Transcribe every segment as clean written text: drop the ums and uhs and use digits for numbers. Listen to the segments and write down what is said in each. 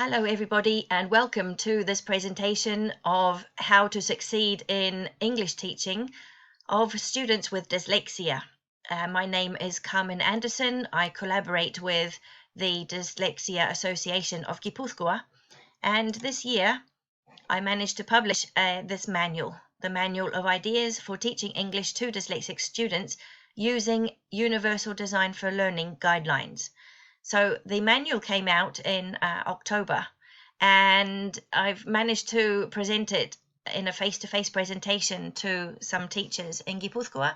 Hello everybody and welcome to this presentation of how to succeed in English teaching of students with dyslexia. My name is Carmen Anderson. I collaborate with the Dislexia Association of Gipuzkoa, and this year I managed to publish this manual, the Manual of Ideas for Teaching English to Dyslexic Students using Universal Design for Learning guidelines. So the manual came out in October, and I've managed to present it in a face-to-face presentation to some teachers in Gipuzkoa.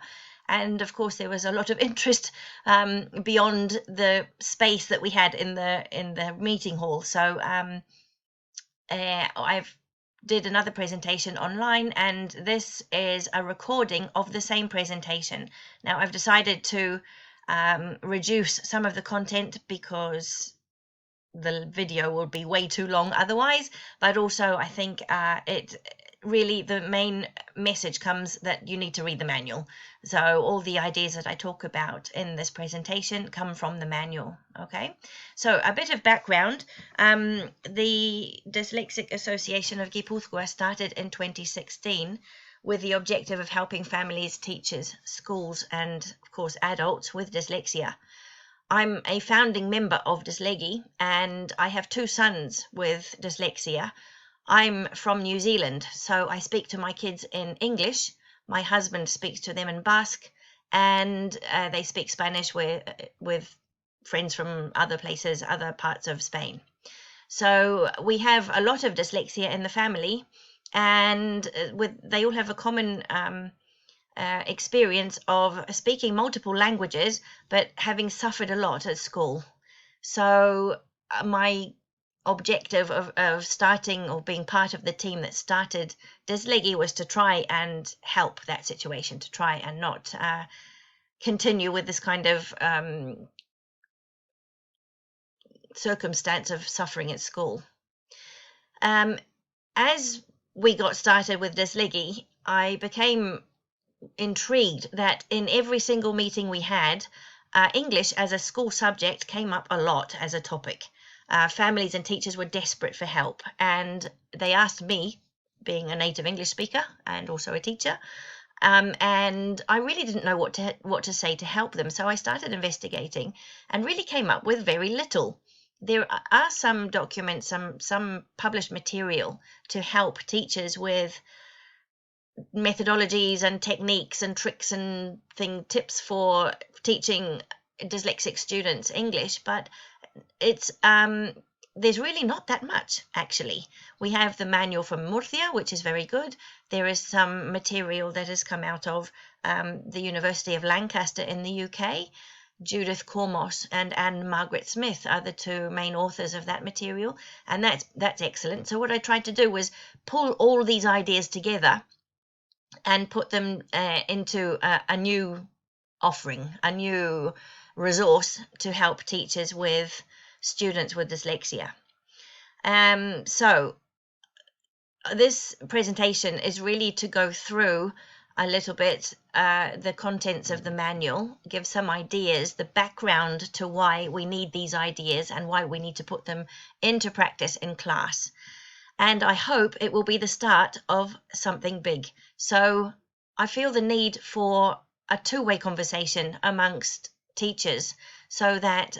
And of course, there was a lot of interest beyond the space that we had in the meeting hall. So I've did another presentation online, and this is a recording of the same presentation. Now I've decided to reduce some of the content because the video will be way too long otherwise, but also I think it really, the main message comes that you need to read the manual. So all the ideas that I talk about in this presentation come from the manual. Okay, so a bit of background. The Dyslexic Association of Gipuzkoa started in 2016 with the objective of helping families, teachers, schools, and of course adults with dyslexia. I'm a founding member of Dislegi, and I have two sons with dyslexia. I'm from New Zealand, so I speak to my kids in English. My husband speaks to them in Basque, and they speak Spanish with friends from other places, other parts of Spain. So we have a lot of dyslexia in the family, and they all have a common experience of speaking multiple languages, but having suffered a lot at school. So my objective of starting or being part of the team that started Dislegi was to try and help that situation, to try and not continue with this kind of circumstance of suffering at school. As we got started with Dislegi, I became intrigued that in every single meeting we had, English as a school subject came up a lot as a topic. Families and teachers were desperate for help, and they asked me, being a native English speaker and also a teacher, and I really didn't know what to say to help them. So I started investigating and really came up with very little. There are some documents, some published material to help teachers with methodologies and techniques and tricks and tips for teaching dyslexic students English, but it's there's really not that much actually. We have the manual from Murcia, which is very good. There is some material that has come out of the University of Lancaster in the UK. Judith Cormos and Anne Margaret Smith are the two main authors of that material, and that's excellent. So what I tried to do was pull all these ideas together and put them into a new offering, a new resource to help teachers with students with dyslexia. So this presentation is really to go through a little bit the contents of the manual, give some ideas, the background to why we need these ideas and why we need to put them into practice in class. And I hope it will be the start of something big. So I feel the need for a two-way conversation amongst teachers so that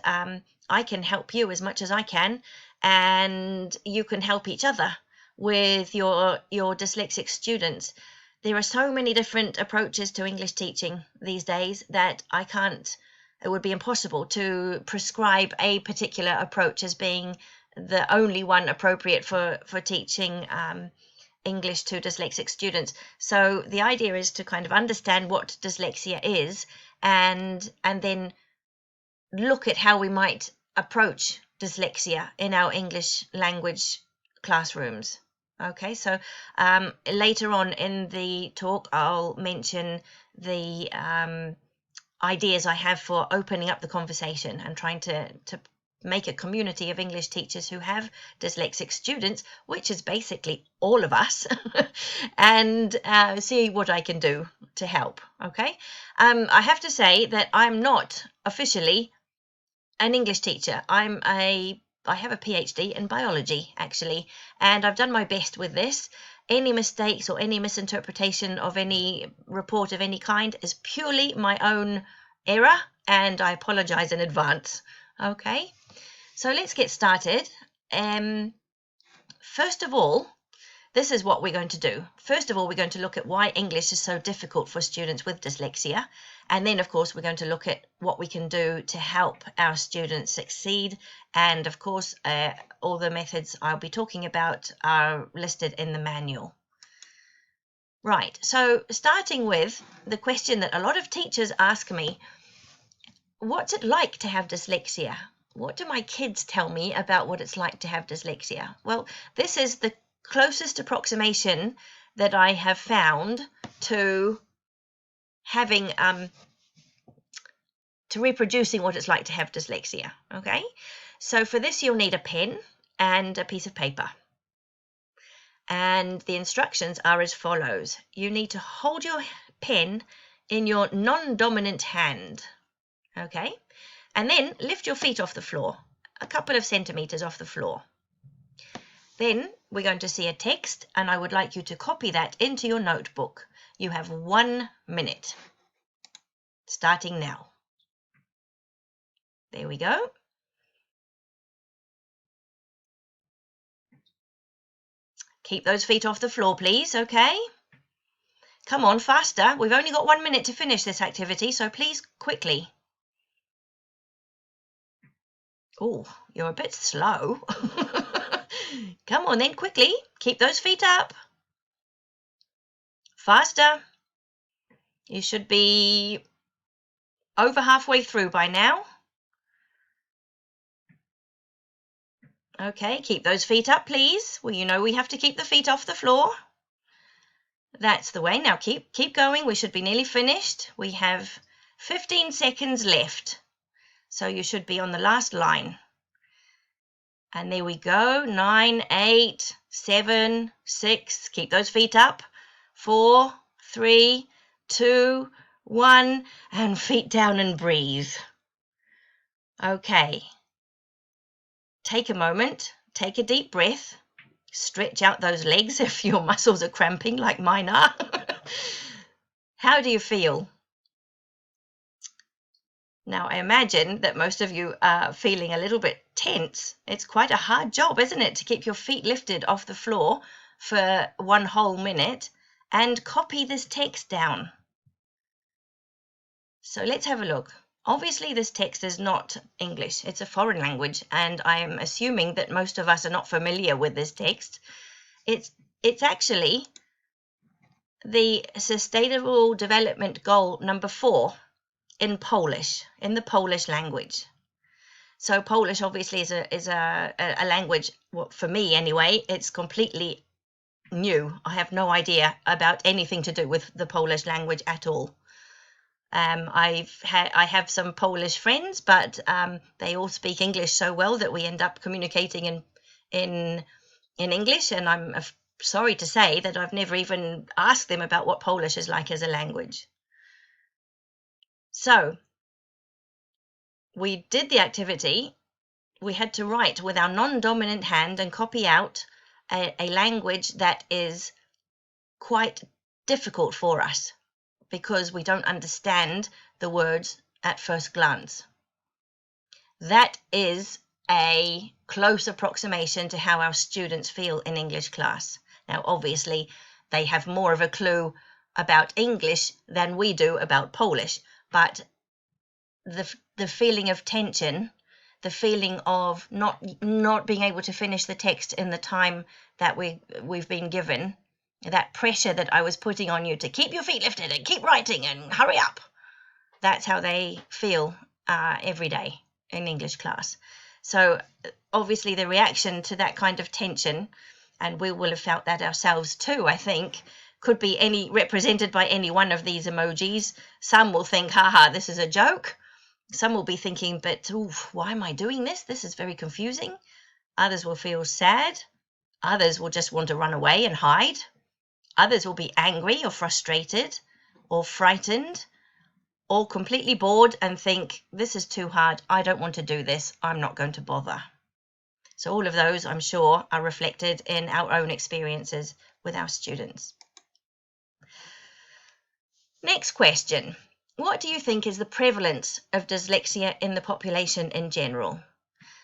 I can help you as much as I can, and you can help each other with your dyslexic students. There are so many different approaches to English teaching these days that it would be impossible to prescribe a particular approach as being the only one appropriate for teaching English to dyslexic students. So the idea is to kind of understand what dyslexia is and then look at how we might approach dyslexia in our English language classrooms. Okay, so later on in the talk, I'll mention the ideas I have for opening up the conversation and trying to make a community of English teachers who have dyslexic students, which is basically all of us, and see what I can do to help. Okay, I have to say that I'm not officially an English teacher. I'm a I have a PhD in biology, actually, and I've done my best with this. Any mistakes or any misinterpretation of any report of any kind is purely my own error, and I apologize in advance. Okay, so let's get started. First of all, this is what we're going to do. First of all, we're going to look at why English is so difficult for students with dyslexia. And then, of course, we're going to look at what we can do to help our students succeed. And, of course, all the methods I'll be talking about are listed in the manual. Right, so starting with the question that a lot of teachers ask me, what's it like to have dyslexia? What do my kids tell me about what it's like to have dyslexia? Well, this is the closest approximation that I have found to having to reproducing what it's like to have dyslexia. Okay, so for this you'll need a pen and a piece of paper, and the instructions are as follows. You need to hold your pen in your non-dominant hand, okay, and then lift your feet off the floor, a couple of centimeters off the floor. Then we're going to see a text, and I would like you to copy that into your notebook. You have 1 minute, starting now. There we go. Keep those feet off the floor, please, okay? Come on, faster. We've only got 1 minute to finish this activity, so please, quickly. Oh, you're a bit slow. Come on then, quickly. Keep those feet up. Faster. You should be over halfway through by now. Okay, keep those feet up, please. Well, you know we have to keep the feet off the floor. That's the way. Now keep going. We should be nearly finished. We have 15 seconds left. So you should be on the last line. And there we go. 9, 8, 7, 6. Keep those feet up. 4, 3, 2, 1. And feet down and breathe. Okay. Take a moment. Take a deep breath. Stretch out those legs if your muscles are cramping like mine are. How do you feel? Now, I imagine that most of you are feeling a little bit tense. It's quite a hard job, isn't it, to keep your feet lifted off the floor for 1 whole minute and copy this text down. So let's have a look. Obviously, this text is not English. It's a foreign language, and I am assuming that most of us are not familiar with this text. It's actually the Sustainable Development Goal number 4 in Polish, in the Polish language. So Polish obviously is a language, well, for me anyway, it's completely new. I have no idea about anything to do with the Polish language at all. I have some Polish friends, but they all speak English so well that we end up communicating in English, and I'm sorry to say that I've never even asked them about what Polish is like as a language. So we did the activity. We had to write with our non-dominant hand and copy out a language that is quite difficult for us because we don't understand the words at first glance. That is a close approximation to how our students feel in English class. Now, obviously, they have more of a clue about English than we do about Polish, but the feeling of tension, the feeling of not being able to finish the text in the time that we've been given, that pressure that I was putting on you to keep your feet lifted and keep writing and hurry up, that's how they feel every day in English class. So obviously the reaction to that kind of tension, and we will have felt that ourselves too, I think, could be represented by any one of these emojis. Some will think, haha, this is a joke. Some will be thinking, but why am I doing this? This is very confusing. Others will feel sad. Others will just want to run away and hide. Others will be angry or frustrated or frightened or completely bored and think, this is too hard. I don't want to do this. I'm not going to bother. So all of those, I'm sure, are reflected in our own experiences with our students. Next question. What do you think is the prevalence of dyslexia in the population in general?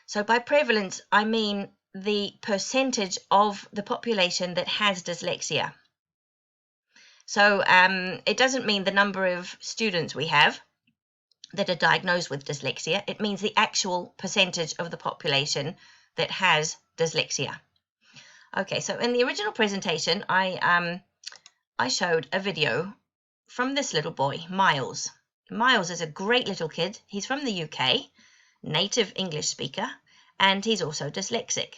So by prevalence, I mean the percentage of the population that has dyslexia. So it doesn't mean the number of students we have that are diagnosed with dyslexia. It means the actual percentage of the population that has dyslexia. Okay, so in the original presentation, I showed a video from this little boy, Miles. Miles is a great little kid. He's from the UK, native English speaker, and he's also dyslexic.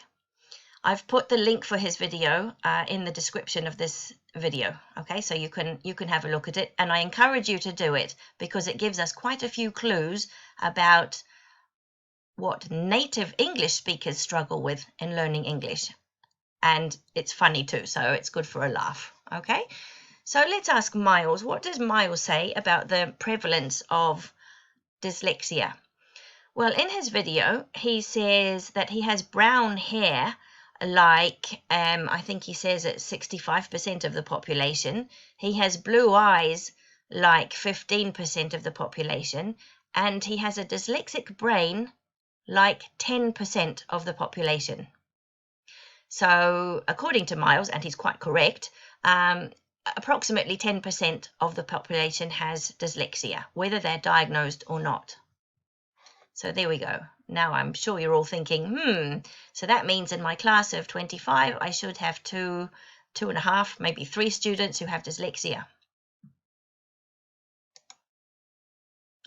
I've put the link for his video in the description of this video, okay, so you can have a look at it, and I encourage you to do it because it gives us quite a few clues about what native English speakers struggle with in learning English, and it's funny too, so it's good for a laugh. Okay, so let's ask Miles. What does Miles say about the prevalence of dyslexia? Well, in his video he says that he has brown hair, like I think he says it's 65% of the population. He has blue eyes, like 15% of the population, and he has a dyslexic brain, like 10% of the population. So according to Miles, and he's quite correct, approximately 10% of the population has dyslexia, whether they're diagnosed or not. So there we go. Now I'm sure you're all thinking, so that means in my class of 25, I should have two and a half, maybe 3 students who have dyslexia.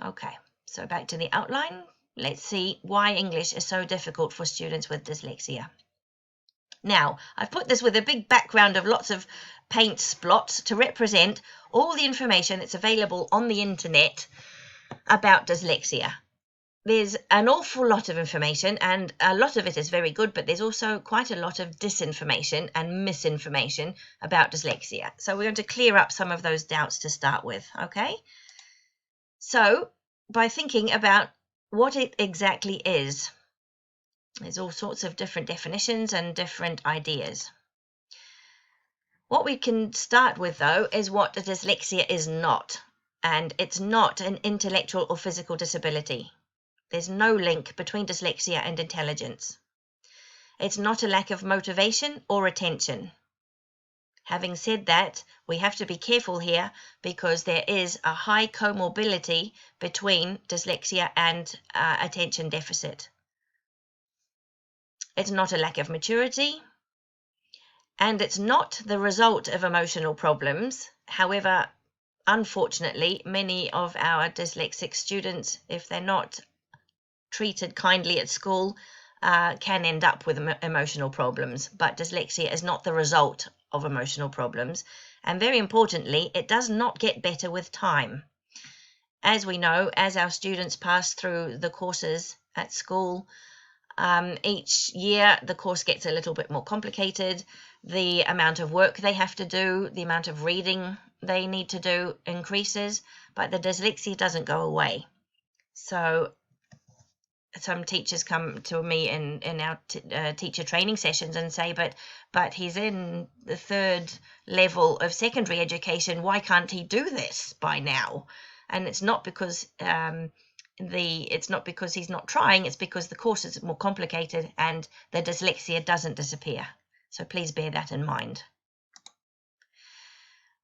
Okay, so back to the outline. Let's see why English is so difficult for students with dyslexia. Now, I've put this with a big background of lots of paint splots to represent all the information that's available on the internet about dyslexia. There's an awful lot of information, and a lot of it is very good, but there's also quite a lot of disinformation and misinformation about dyslexia. So we're going to clear up some of those doubts to start with, okay? So by thinking about what it exactly is, there's all sorts of different definitions and different ideas. What we can start with, though, is what dyslexia is not, and it's not an intellectual or physical disability. There's no link between dyslexia and intelligence. It's not a lack of motivation or attention. Having said that, we have to be careful here because there is a high comorbidity between dyslexia and attention deficit. It's not a lack of maturity, and it's not the result of emotional problems. However, unfortunately, many of our dyslexic students, if they're not treated kindly at school, can end up with emotional problems, but dyslexia is not the result of emotional problems, and very importantly, it does not get better with time. As we know, as our students pass through the courses at school, each year the course gets a little bit more complicated. The amount of work they have to do, the amount of reading they need to do increases, but the dyslexia doesn't go away. So some teachers come to me in our teacher training sessions and say, but he's in the 3rd level of secondary education. Why can't he do this by now? And it's not because it's not because he's not trying. It's because the course is more complicated and the dyslexia doesn't disappear. So please bear that in mind.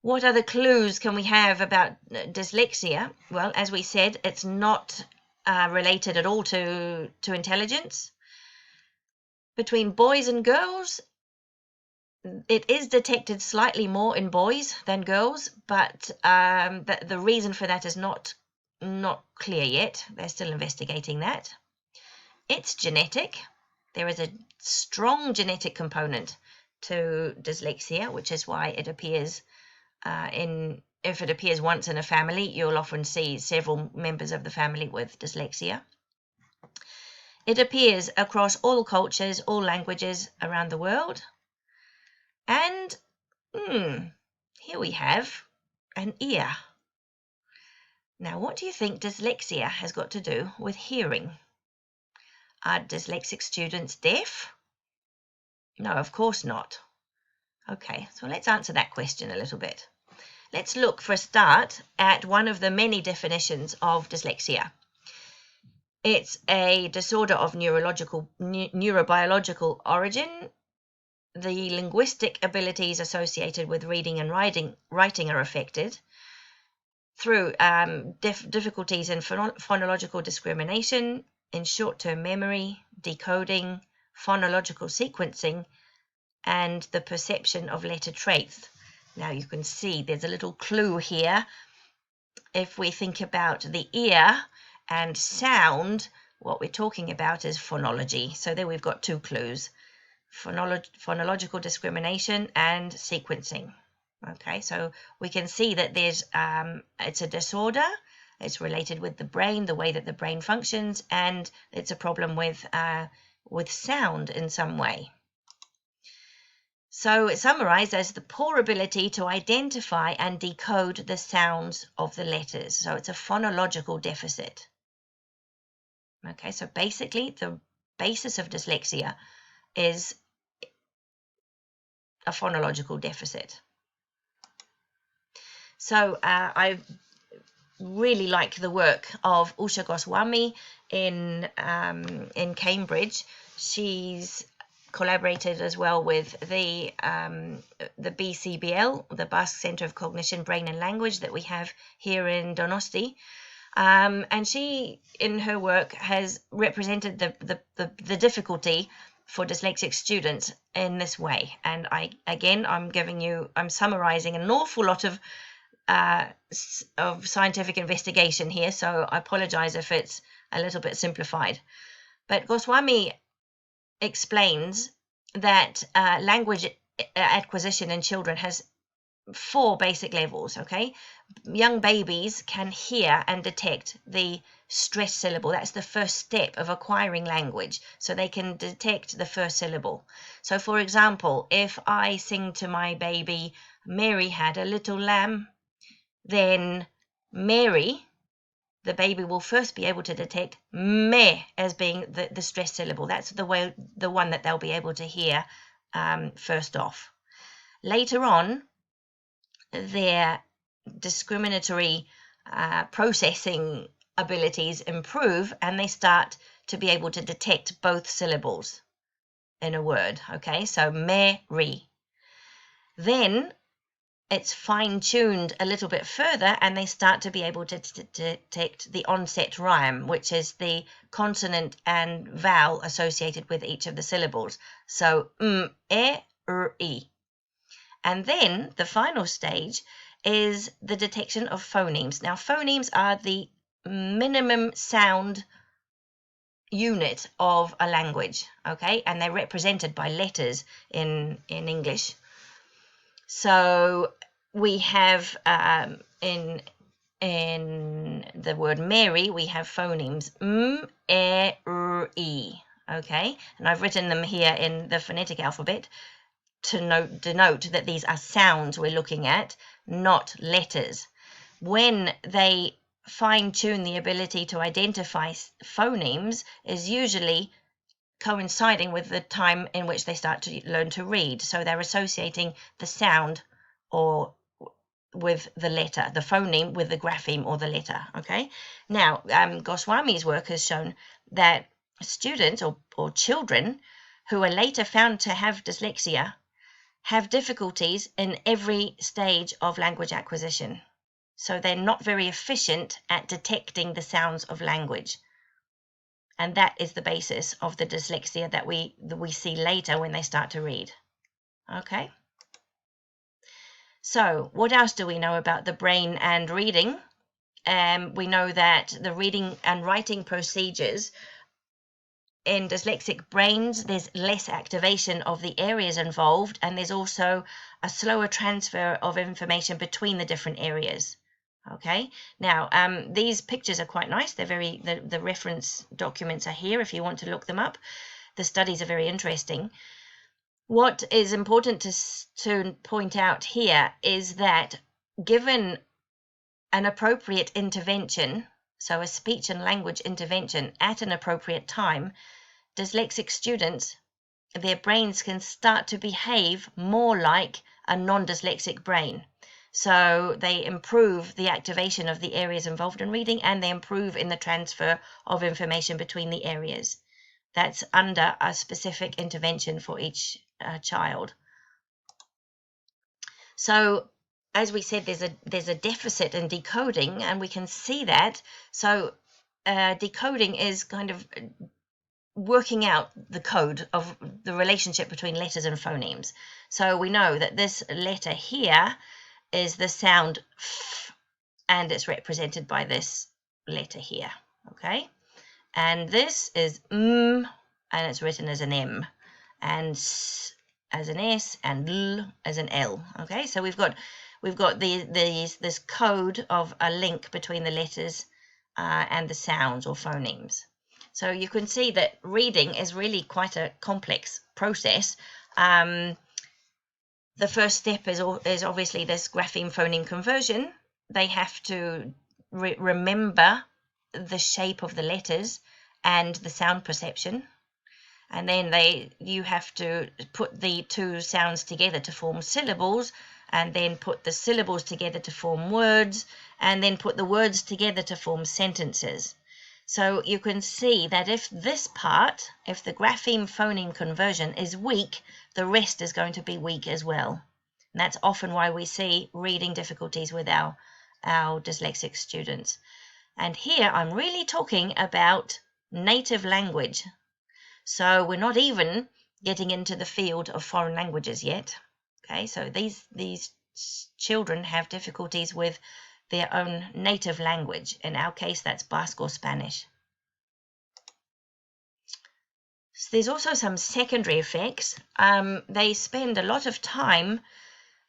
What other clues can we have about dyslexia? Well, as we said, it's not related at all to intelligence. Between boys and girls, it is detected slightly more in boys than girls, but the reason for that is not clear yet. They're still investigating that. It's genetic. There is a strong genetic component to dyslexia, which is why it appears if it appears once in a family, you'll often see several members of the family with dyslexia. It appears across all cultures, all languages around the world. And here we have an ear. Now, what do you think dyslexia has got to do with hearing? Are dyslexic students deaf No, of course not. Okay, so let's answer that question a little bit. Let's look for a start at one of the many definitions of dyslexia. It's a disorder of neurobiological origin. The linguistic abilities associated with reading and writing are affected through difficulties in phonological discrimination, in short-term memory, decoding, phonological sequencing, and the perception of letter traits. Now you can see there's a little clue here. If we think about the ear and sound, what we're talking about is phonology. So there we've got two clues: phonological discrimination and sequencing. Okay, so we can see that there's it's a disorder. It's related with the brain, the way that the brain functions, and it's a problem with sound in some way. So it's summarized as the poor ability to identify and decode the sounds of the letters. So it's a phonological deficit. Okay, so basically the basis of dyslexia is a phonological deficit. So I really like the work of Usha Goswami in Cambridge. She's collaborated as well with the BCBL, the Basque Center of Cognition, Brain and Language that we have here in Donosti. And she, in her work, has represented the difficulty for dyslexic students in this way. And I'm summarizing an awful lot of scientific investigation here, so I apologize if it's a little bit simplified. But Goswami explains that language acquisition in children has 4 basic levels. Okay, young babies can hear and detect the stressed syllable. That's the first step of acquiring language, so they can detect the first syllable. So for example, if I sing to my baby, Mary had a little lamb, then Mary, the baby, will first be able to detect me as being the stressed syllable. That's the one that they'll be able to hear first off. Later on, their discriminatory processing abilities improve, and they start to be able to detect both syllables in a word. Okay, so Mary. Then it's fine-tuned a little bit further, and they start to be able to detect the onset rhyme, which is the consonant and vowel associated with each of the syllables. So e. And then the final stage is the detection of phonemes. Now, phonemes are the minimum sound unit of a language, okay, and they're represented by letters in English. So we have in the word Mary, we have phonemes e, okay, and I've written them here in the phonetic alphabet to denote that these are sounds we're looking at, not letters. When they fine-tune the ability to identify phonemes is usually coinciding with the time in which they start to learn to read. So they're associating the sound or with the letter, the phoneme with the grapheme or the letter. Okay. Now, Goswami's work has shown that students or children who are later found to have dyslexia have difficulties in every stage of language acquisition. So they're not very efficient at detecting the sounds of language. And that is the basis of the dyslexia that we see later when they start to read. Okay. So what else do we know about the brain and reading? We know that the reading and writing procedures in dyslexic brains, there's less activation of the areas involved, and there's also a slower transfer of information between the different areas. Okay, now these pictures are quite nice. They're the reference documents are here if you want to look them up. The studies are very interesting. What is important to point out here is that given an appropriate intervention, so a speech and language intervention at an appropriate time, dyslexic students their brains can start to behave more like a non-dyslexic brain. So they improve the activation of the areas involved in reading, and they improve in the transfer of information between the areas. That's under a specific intervention for each child. So as we said, there's a deficit in decoding, and we can see that. So decoding is kind of working out the code of the relationship between letters and phonemes. So we know that this letter here is the sound f, and it's represented by this letter here, okay? And this is and it's written as an M, and s as an S, and L as an L, okay? So we've got this code of a link between the letters and the sounds or phonemes. So you can see that reading is really quite a complex process. The first step is obviously this grapheme phoneme conversion. They have to remember the shape of the letters and the sound perception, and then you have to put the two sounds together to form syllables, and then put the syllables together to form words, and then put the words together to form sentences. So you can see that if this part, if the grapheme phoneme conversion is weak, the rest is going to be weak as well. And that's often why we see reading difficulties with our dyslexic students. And here I'm really talking about native language. So we're not even getting into the field of foreign languages yet. Okay, so these children have difficulties with their own native language. In our case, that's Basque or Spanish. So there's also some secondary effects. They spend a lot of time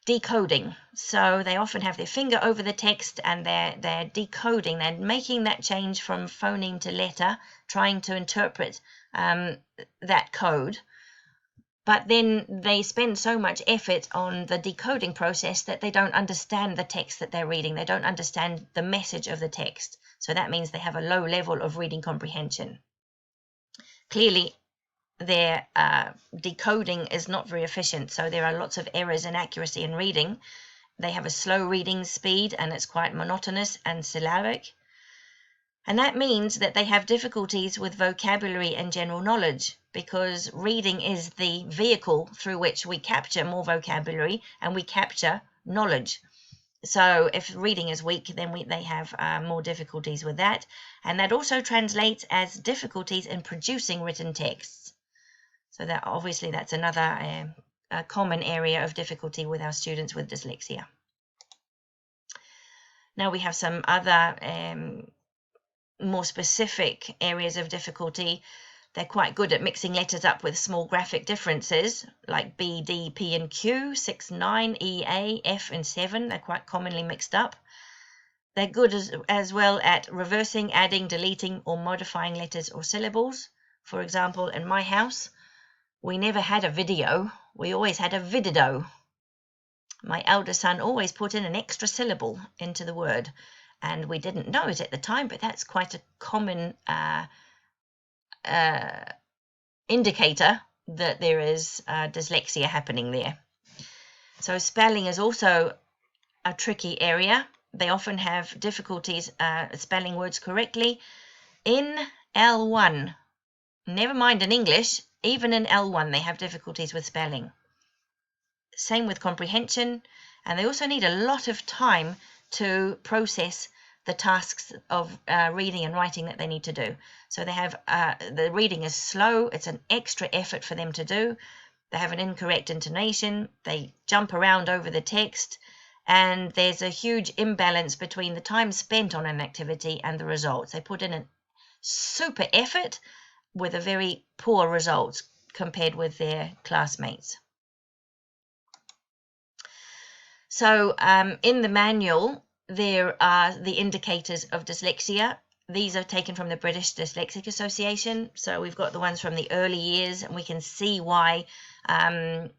decoding. So they often have their finger over the text, and they're decoding. They're making that change from phoneme to letter, trying to interpret that code. But then they spend so much effort on the decoding process that they don't understand the text that they're reading. They don't understand the message of the text. So that means they have a low level of reading comprehension. Clearly, their decoding is not very efficient. So there are lots of errors in accuracy in reading. They have a slow reading speed, and it's quite monotonous and syllabic. And that means that they have difficulties with vocabulary and general knowledge, because reading is the vehicle through which we capture more vocabulary and we capture knowledge. So if reading is weak, then they have more difficulties with that. And that also translates as difficulties in producing written texts. So that obviously that's another common area of difficulty with our students with dyslexia. Now we have some other more specific areas of difficulty. They're quite good at mixing letters up with small graphic differences, like B, D, P, and Q, 6, 9, E, A, F, and 7. They're quite commonly mixed up. They're good as well at reversing, adding, deleting, or modifying letters or syllables. For example, in my house, we never had a video. We always had a vidido. My elder son always put in an extra syllable into the word, and we didn't know it at the time, but that's quite a common indicator that there is dyslexia happening there. So spelling is also a tricky area. They often have difficulties spelling words correctly. In L1, never mind in English, even in L1 they have difficulties with spelling. Same with comprehension, and they also need a lot of time to process the tasks of reading and writing that they need to do. So they have the reading is slow. It's an extra effort for them to do. They have an incorrect intonation. They jump around over the text, and there's a huge imbalance between the time spent on an activity and the results. They put in a super effort with a very poor result compared with their classmates. So in the manual, there are the indicators of dyslexia. These are taken from the British Dyslexic Association. So we've got the ones from the early years, and we can see why a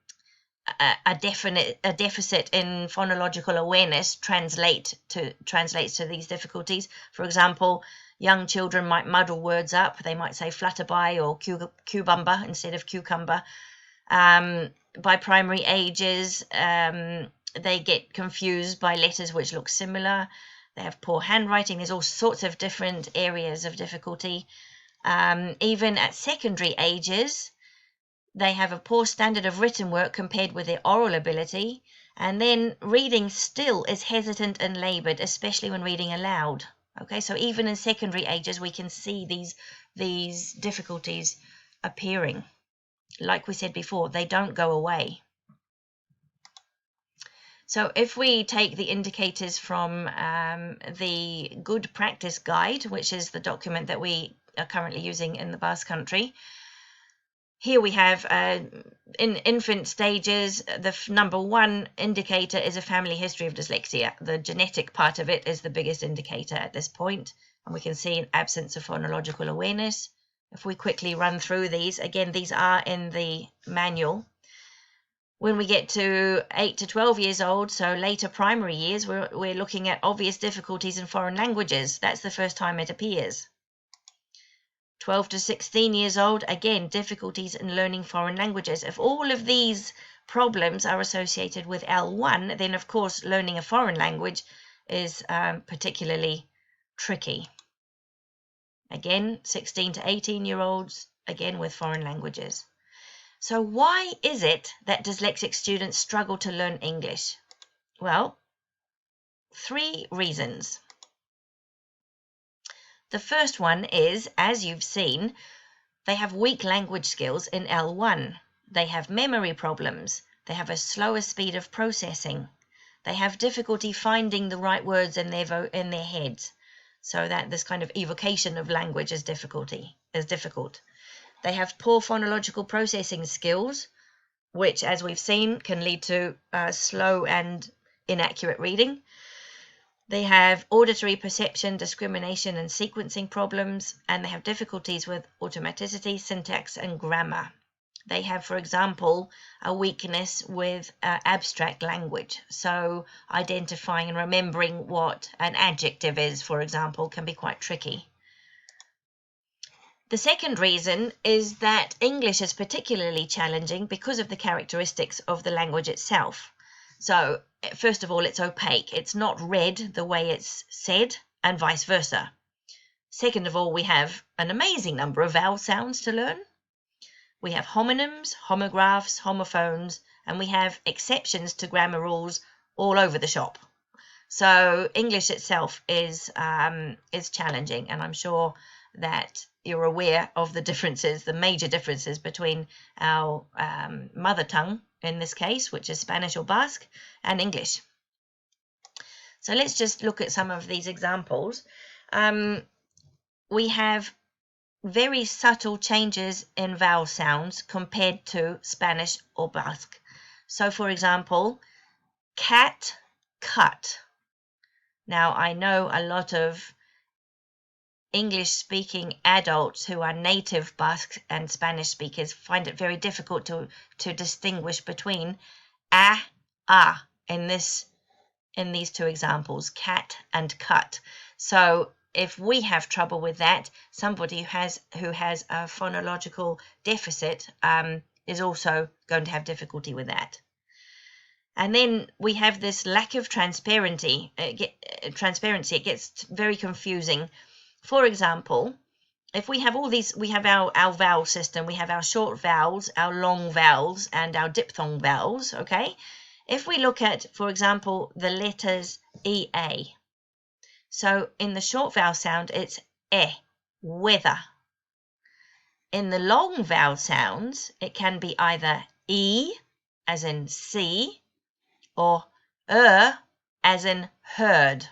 deficit in phonological awareness translates to these difficulties. For example, Young children might muddle words up. They might say flutterby or cucumber instead of cucumber. By primary ages, they get confused by letters which look similar. They have poor handwriting. There's all sorts of different areas of difficulty. Even at secondary ages, they have a poor standard of written work compared with their oral ability. And then reading still is hesitant and laboured, especially when reading aloud. Okay, so even in secondary ages, we can see these difficulties appearing. Like we said before, they don't go away. So if we take the indicators from the Good Practice Guide, which is the document that we are currently using in the Basque Country, here we have in infant stages, the number one indicator is a family history of dyslexia. The genetic part of it is the biggest indicator at this point, and we can see an absence of phonological awareness. If we quickly run through these, again, these are in the manual. When we get to 8 to 12 years old, so later primary years, we're looking at obvious difficulties in foreign languages. That's the first time it appears. 12 to 16 years old, again, difficulties in learning foreign languages. If all of these problems are associated with L1, then of course learning a foreign language is particularly tricky. Again, 16 to 18-year-olds, again with foreign languages. So why is it that dyslexic students struggle to learn English? Well, 3 reasons. The first one is, as you've seen, they have weak language skills in L1. They have memory problems. They have a slower speed of processing. They have difficulty finding the right words in their heads, so that this kind of evocation of language is difficult. They have poor phonological processing skills, which, as we've seen, can lead to slow and inaccurate reading. They have auditory perception, discrimination, and sequencing problems, and they have difficulties with automaticity, syntax, and grammar. They have, for example, a weakness with abstract language. So identifying and remembering what an adjective is, for example, can be quite tricky. The second reason is that English is particularly challenging because of the characteristics of the language itself. So, first of all, it's opaque. It's not read the way it's said, and vice versa. Second of all, we have an amazing number of vowel sounds to learn. We have homonyms, homographs, homophones, and we have exceptions to grammar rules all over the shop. So English itself is challenging, and I'm sure that you're aware of the differences, the major differences between our mother tongue, in this case, which is Spanish or Basque, and English. So let's just look at some of these examples. We have very subtle changes in vowel sounds compared to Spanish or Basque. So, for example, cat, cut. Now, I know a lot of English-speaking adults who are native Basque and Spanish speakers find it very difficult to distinguish between in these two examples, cat and cut. So if we have trouble with that, somebody who has a phonological deficit is also going to have difficulty with that. And then we have this lack of transparency. It gets very confusing. For example, if we have all these, we have our vowel system, we have our short vowels, our long vowels, and our diphthong vowels, okay? If we look at, for example, the letters EA, so in the short vowel sound, it's weather. In the long vowel sounds, it can be either E, as in see, or as in heard.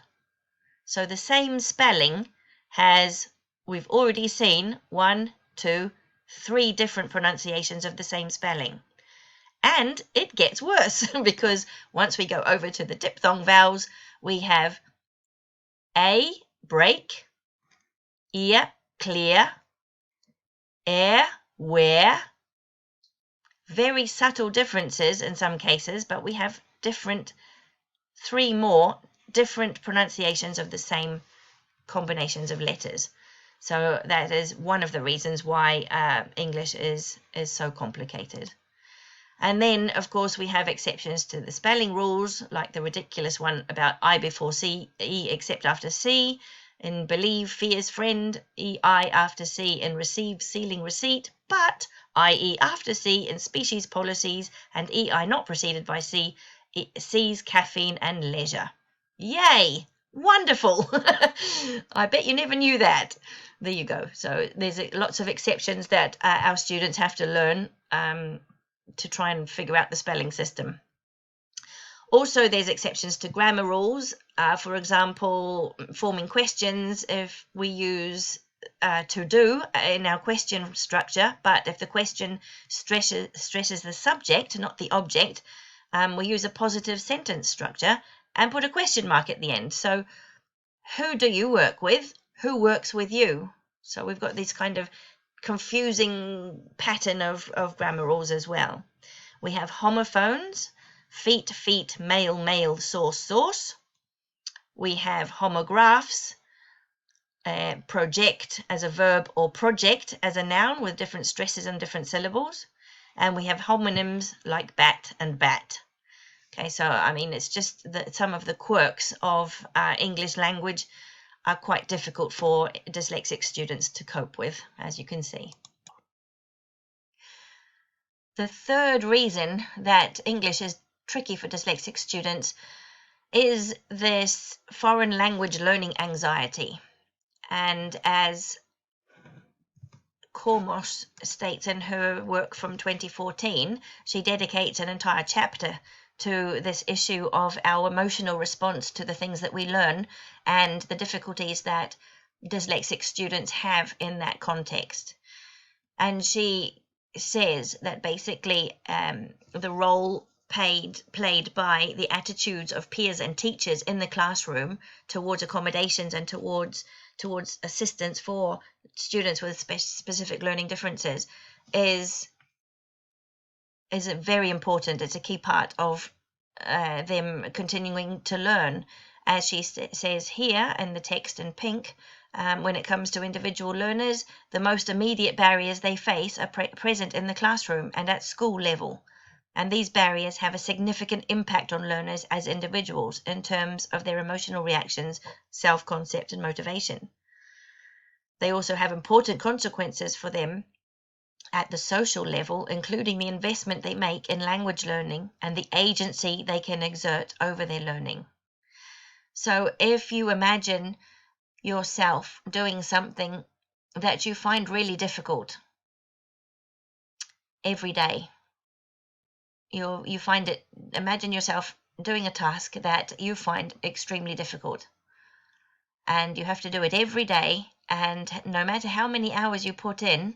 So the same spelling has, we've already seen 1, 2, 3 different pronunciations of the same spelling. And it gets worse because once we go over to the diphthong vowels, we have A, break, ear, clear, air, where. Very subtle differences in some cases, but we have 3 more different pronunciations of the same combinations of letters. So that is one of the reasons why English is so complicated. And then, of course, we have exceptions to the spelling rules, like the ridiculous one about I before C, E except after C, in believe, fears, friend, EI after C in receive, sealing, receipt, but IE after C in species, policies, and EI not preceded by C, C's, caffeine, and leisure. Yay! Wonderful! I bet you never knew that. There you go. So there's lots of exceptions that our students have to learn to try and figure out the spelling system. Also, there's exceptions to grammar rules. For example, forming questions, if we use to do in our question structure, but if the question stresses the subject, not the object, we use a positive sentence structure and put a question mark at the end. So who do you work with? Who works with you? So we've got this kind of confusing pattern of grammar rules as well. We have homophones, feet, feet, male, male, source, source. We have homographs, project as a verb or project as a noun with different stresses and different syllables. And we have homonyms like bat and bat. Okay, so I mean, it's just that some of the quirks of English language are quite difficult for dyslexic students to cope with, as you can see. The third reason that English is tricky for dyslexic students is this foreign language learning anxiety. And as Kormos states in her work from 2014, she dedicates an entire chapter to this issue of our emotional response to the things that we learn and the difficulties that dyslexic students have in that context. And she says that basically the role played by the attitudes of peers and teachers in the classroom towards accommodations and towards assistance for students with specific learning differences is very important. It's a key part of them continuing to learn. As she says here in the text in pink, when it comes to individual learners, the most immediate barriers they face are present in the classroom and at school level. And these barriers have a significant impact on learners as individuals in terms of their emotional reactions, self-concept, and motivation. They also have important consequences for them at the social level, including the investment they make in language learning and the agency they can exert over their learning. So if you imagine yourself doing something that you find really difficult every day, you find it, imagine yourself doing a task that you find extremely difficult, and you have to do it every day, and no matter how many hours you put in,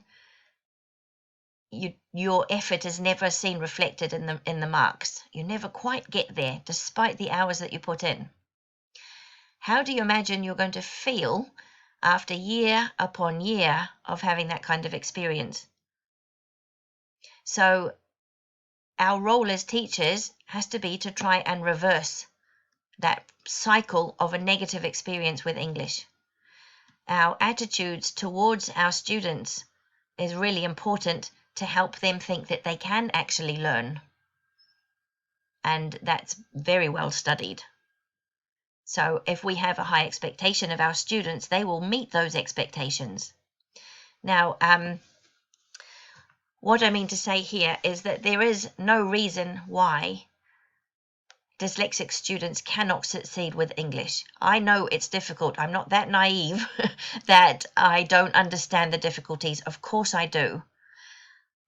your effort is never seen reflected in the marks. You never quite get there despite the hours that you put in. How do you imagine you're going to feel after year upon year of having that kind of experience? So our role as teachers has to be to try and reverse that cycle of a negative experience with English. Our attitudes towards our students is really important to help them think that they can actually learn. And that's very well studied. So if we have a high expectation of our students, they will meet those expectations. Now, what I mean to say here is that there is no reason why dyslexic students cannot succeed with English. I know it's difficult. I'm not that naive that I don't understand the difficulties. Of course I do.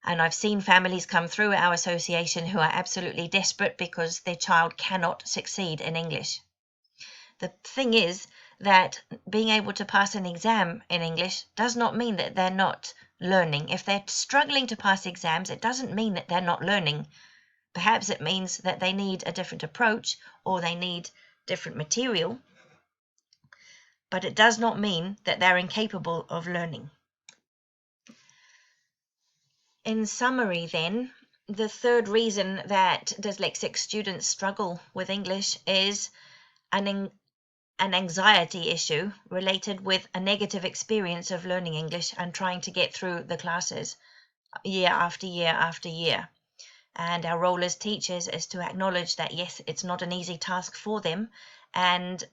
And I've seen families come through our association who are absolutely desperate because their child cannot succeed in English. The thing is that being able to pass an exam in English does not mean that they're not learning. If they're struggling to pass exams, it doesn't mean that they're not learning. Perhaps it means that they need a different approach or they need different material, but it does not mean that they're incapable of learning. In summary, then, the third reason that dyslexic students struggle with English is an an anxiety issue related with a negative experience of learning English and trying to get through the classes year after year after year. And our role as teachers is to acknowledge that, yes, it's not an easy task for them, and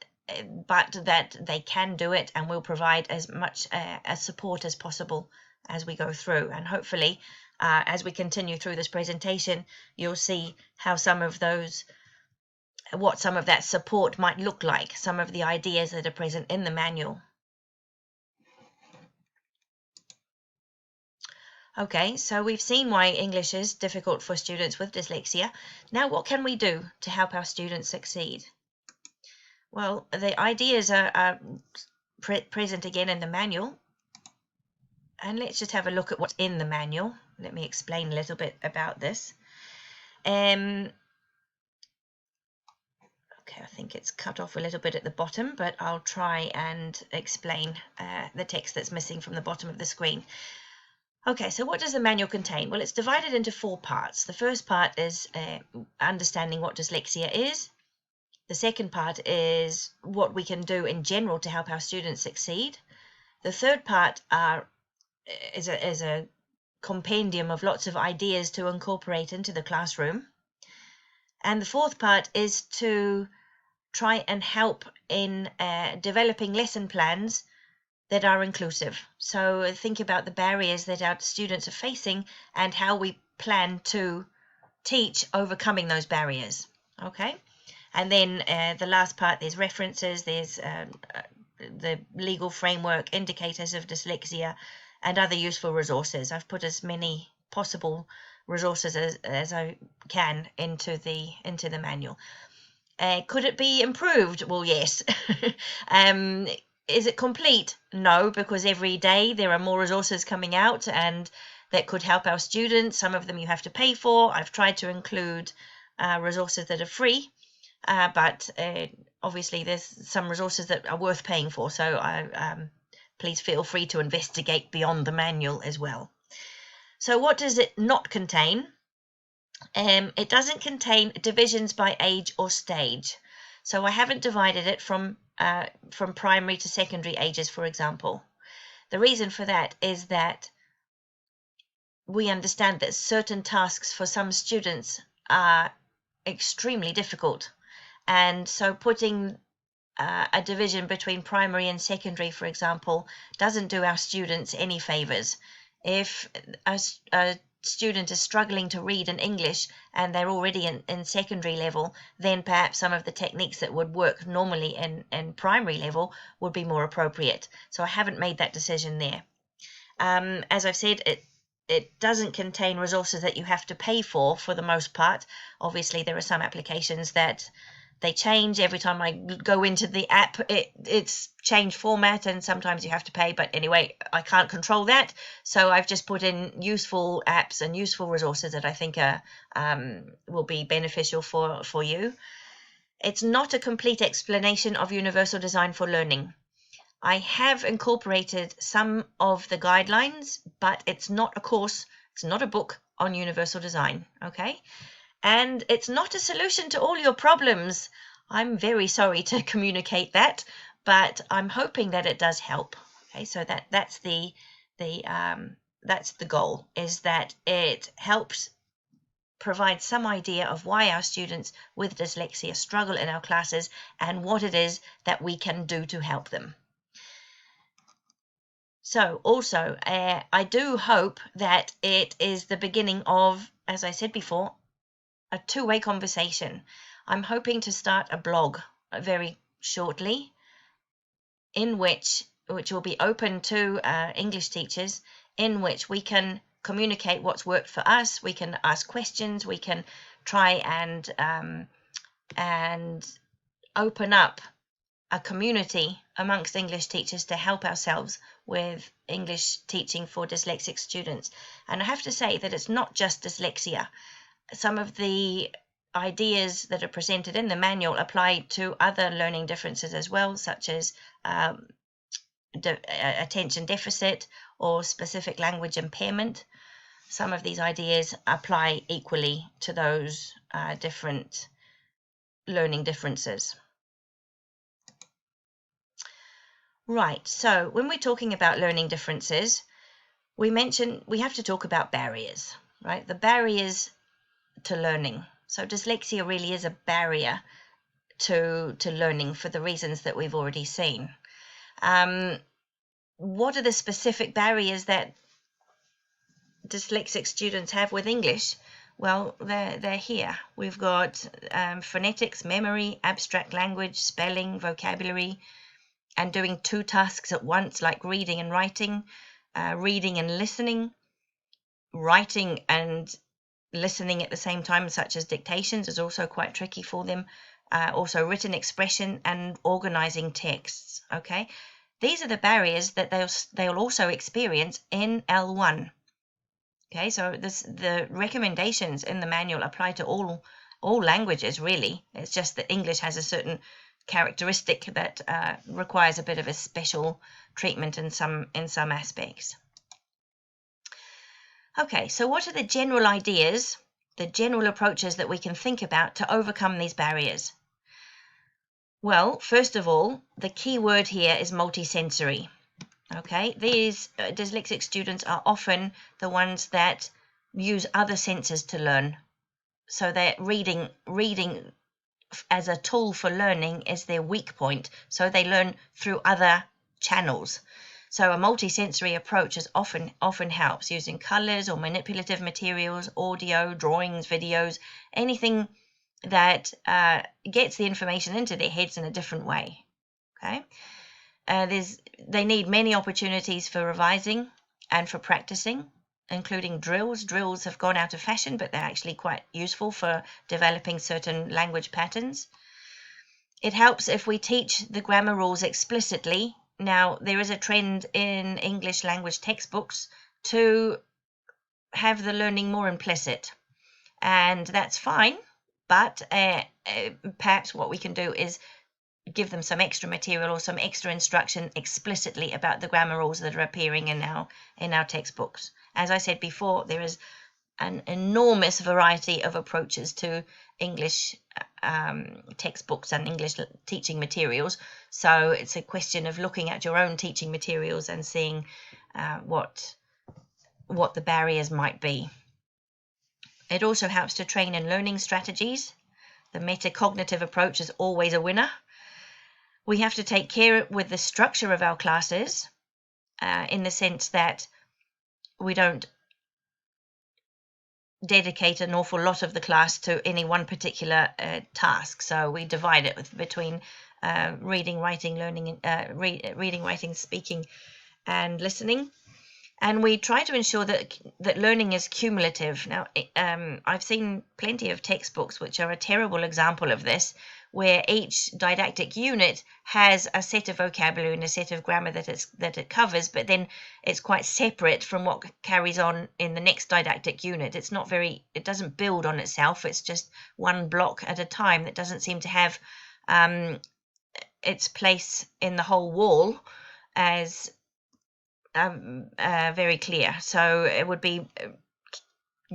but that they can do it, and we'll provide as much support as possible as we go through. And hopefully, as we continue through this presentation, you'll see how what some of that support might look like, some of the ideas that are present in the manual. Okay, so we've seen why English is difficult for students with dyslexia. Now, what can we do to help our students succeed? Well, the ideas are present again in the manual. And let's just have a look at what's in the manual. Let me explain a little bit about this. Okay, I think it's cut off a little bit at the bottom, but I'll try and explain the text that's missing from the bottom of the screen. Okay, so what does the manual contain? Well, it's divided into 4 parts. The first part is understanding what dyslexia is. The second part is what we can do in general to help our students succeed. The third part is a compendium of lots of ideas to incorporate into the classroom. And the fourth part is to try and help in developing lesson plans that are inclusive. So think about the barriers that our students are facing and how we plan to teach overcoming those barriers. Okay, and then the last part, there's references, there's the legal framework, indicators of dyslexia, and other useful resources. I've put as many possible resources as I can into the manual. Could it be improved? Well, yes. Is it complete? No, because every day there are more resources coming out and that could help our students. Some of them you have to pay for. I've tried to include resources that are free, but obviously there's some resources that are worth paying for. So please feel free to investigate beyond the manual as well. So what does it not contain? It doesn't contain divisions by age or stage. So I haven't divided it from primary to secondary ages, for example. The reason for that is that we understand that certain tasks for some students are extremely difficult. And so putting a division between primary and secondary, for example, doesn't do our students any favors. If a student is struggling to read in English and they're already in secondary level, then perhaps some of the techniques that would work normally in primary level would be more appropriate. So I haven't made that decision there. As I've said, it doesn't contain resources that you have to pay for the most part. Obviously, there are some applications that they change every time I go into the app. It's changed format, and sometimes you have to pay. But anyway, I can't control that. So I've just put in useful apps and useful resources that I think will be beneficial for you. It's not a complete explanation of universal design for learning. I have incorporated some of the guidelines, but it's not a course. It's not a book on universal design. Okay. And it's not a solution to all your problems. I'm very sorry to communicate that, but I'm hoping that it does help. Okay, so that's the goal, is that it helps provide some idea of why our students with dyslexia struggle in our classes and what it is that we can do to help them. So also, I do hope that it is the beginning of, as I said before, a two-way conversation. I'm hoping to start a blog very shortly, in which will be open to English teachers, in which we can communicate what's worked for us. We can ask questions. We can try and open up a community amongst English teachers to help ourselves with English teaching for dyslexic students. And I have to say that it's not just dyslexia. Some of the ideas that are presented in the manual apply to other learning differences as well, such as attention deficit or specific language impairment. Some of these ideas apply equally to those different learning differences. Right, so when we're talking about learning differences, we mentioned we have to talk about barriers, right? The barriers to learning. So dyslexia really is a barrier to learning for the reasons that we've already seen. What are the specific barriers that dyslexic students have with English? Well, they're here. We've got phonetics, memory, abstract language, spelling, vocabulary, and doing two tasks at once, like reading and writing, reading and listening, writing and listening at the same time, such as dictations, is also quite tricky for them. Also written expression and organizing texts. Okay, these are the barriers that they'll also experience in L1. Okay, so the recommendations in the manual apply to all languages, really. It's just that English has a certain characteristic that requires a bit of a special treatment in some aspects. Okay, so what are the general ideas, the general approaches that we can think about to overcome these barriers? Well, first of all, the key word here is multisensory. Okay, these dyslexic students are often the ones that use other senses to learn. So they're reading as a tool for learning is their weak point. So they learn through other channels. So a multisensory approach often helps, using colors or manipulative materials, audio, drawings, videos, anything that gets the information into their heads in a different way. Okay. They need many opportunities for revising and for practicing, including drills. Drills have gone out of fashion, but they're actually quite useful for developing certain language patterns. It helps if we teach the grammar rules explicitly. Now, there is a trend in English language textbooks to have the learning more implicit, and that's fine, but perhaps what we can do is give them some extra material or some extra instruction explicitly about the grammar rules that are appearing in our textbooks. As I said before, there is an enormous variety of approaches to English textbooks and English teaching materials. So it's a question of looking at your own teaching materials and seeing what the barriers might be. It also helps to train in learning strategies. The metacognitive approach is always a winner. We have to take care with the structure of our classes in the sense that we don't dedicate an awful lot of the class to any one particular task. So we divide it between reading, writing, learning, reading, writing, speaking, and listening. And we try to ensure that learning is cumulative. Now, I've seen plenty of textbooks which are a terrible example of this, where each didactic unit has a set of vocabulary and a set of grammar that it covers, but then it's quite separate from what carries on in the next didactic unit. It doesn't build on itself. It's just one block at a time that doesn't seem to have its place in the whole wall as very clear. So it would be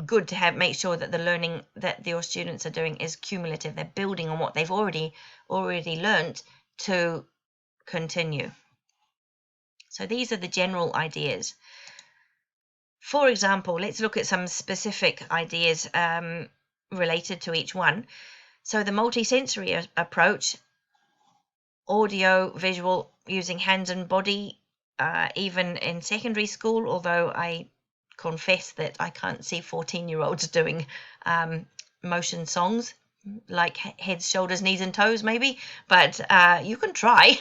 good to make sure that the learning that your students are doing is cumulative. They're building on what they've already learned to continue. So these are the general ideas. For example, let's look at some specific ideas related to each one. So the multisensory approach, audio, visual, using hands and body, even in secondary school, although I confess that I can't see 14-year-olds doing motion songs like heads, shoulders, knees and toes maybe, but you can try.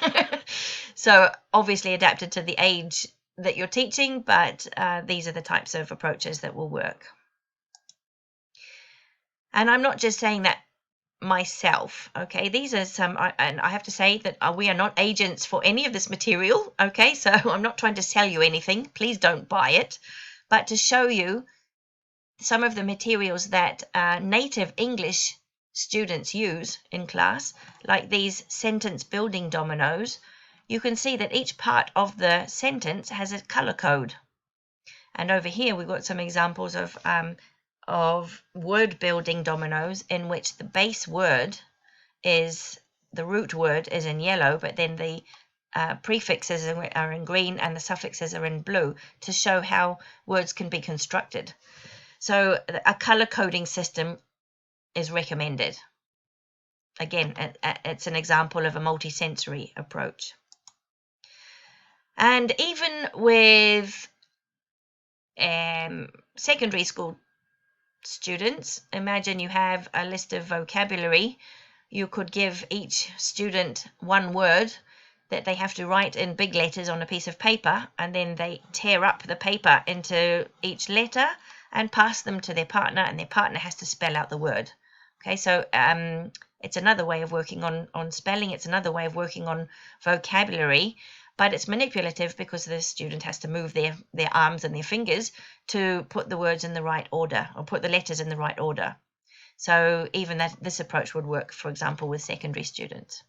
So obviously adapted to the age that you're teaching, but these are the types of approaches that will work. And I'm not just saying that myself, okay? These are some, and I have to say that we are not agents for any of this material, okay? So I'm not trying to sell you anything. Please don't buy it. But to show you some of the materials that native English students use in class, like these sentence building dominoes, you can see that each part of the sentence has a color code. And over here we've got some examples of word building dominoes in which the base word is, the root word is in yellow, but then the prefixes are in green and the suffixes are in blue to show how words can be constructed. So a color coding system is recommended. Again, it's an example of a multisensory approach. And even with secondary school students, imagine you have a list of vocabulary. You could give each student one word that they have to write in big letters on a piece of paper, and then they tear up the paper into each letter and pass them to their partner, and their partner has to spell out the word. Okay, so it's another way of working on spelling. It's another way of working on vocabulary, but it's manipulative because the student has to move their arms and their fingers to put the words in the right order, or put the letters in the right order. So even this approach would work, for example, with secondary students.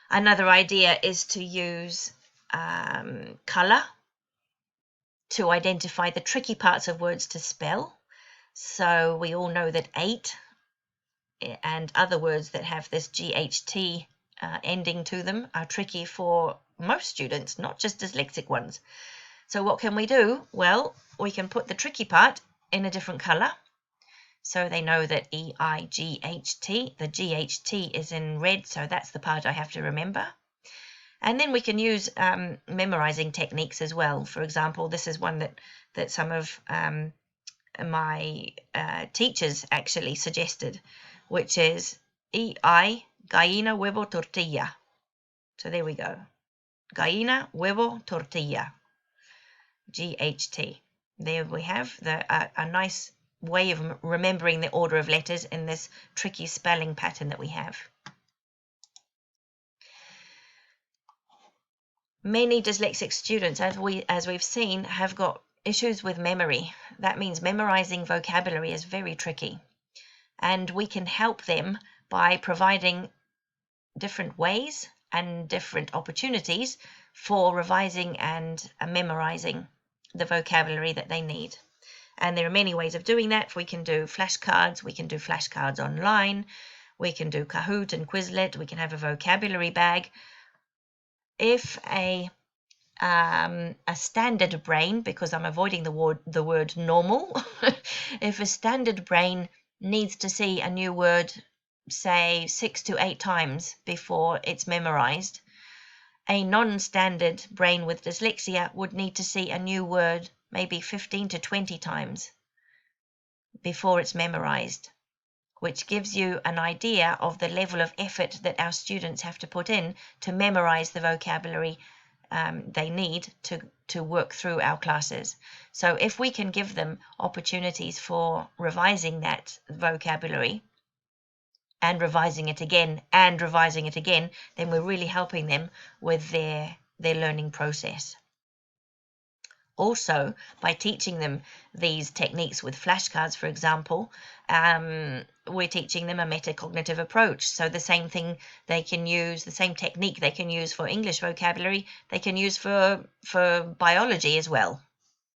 Another idea is to use color to identify the tricky parts of words to spell. So we all know that 8 and other words that have this GHT ending to them are tricky for most students, not just dyslexic ones. So what can we do? Well, we can put the tricky part in a different color. So they know that EIGHT, the GHT is in red, so that's the part I have to remember. And then we can use memorizing techniques as well. For example, this is one that some of my teachers actually suggested, which is EI, gallina, huevo, tortilla. So there we go. Gallina, huevo, tortilla. GHT. There we have a nice way of remembering the order of letters in this tricky spelling pattern that we have. Many dyslexic students, as we've seen, have got issues with memory. That means memorizing vocabulary is very tricky. And we can help them by providing different ways and different opportunities for revising and memorizing the vocabulary that they need. And there are many ways of doing that. We can do flashcards, we can do flashcards online, we can do Kahoot and Quizlet, we can have a vocabulary bag. If a standard brain, because I'm avoiding the word normal, if a standard brain needs to see a new word, say 6 to 8 times before it's memorized, a non-standard brain with dyslexia would need to see a new word maybe 15 to 20 times before it's memorized, which gives you an idea of the level of effort that our students have to put in to memorize the vocabulary they need to work through our classes. So if we can give them opportunities for revising that vocabulary and revising it again and revising it again, then we're really helping them with their learning process. Also, by teaching them these techniques with flashcards, for example, we're teaching them a metacognitive approach. So the same thing they can use, the same technique they can use for English vocabulary, they can use for biology as well,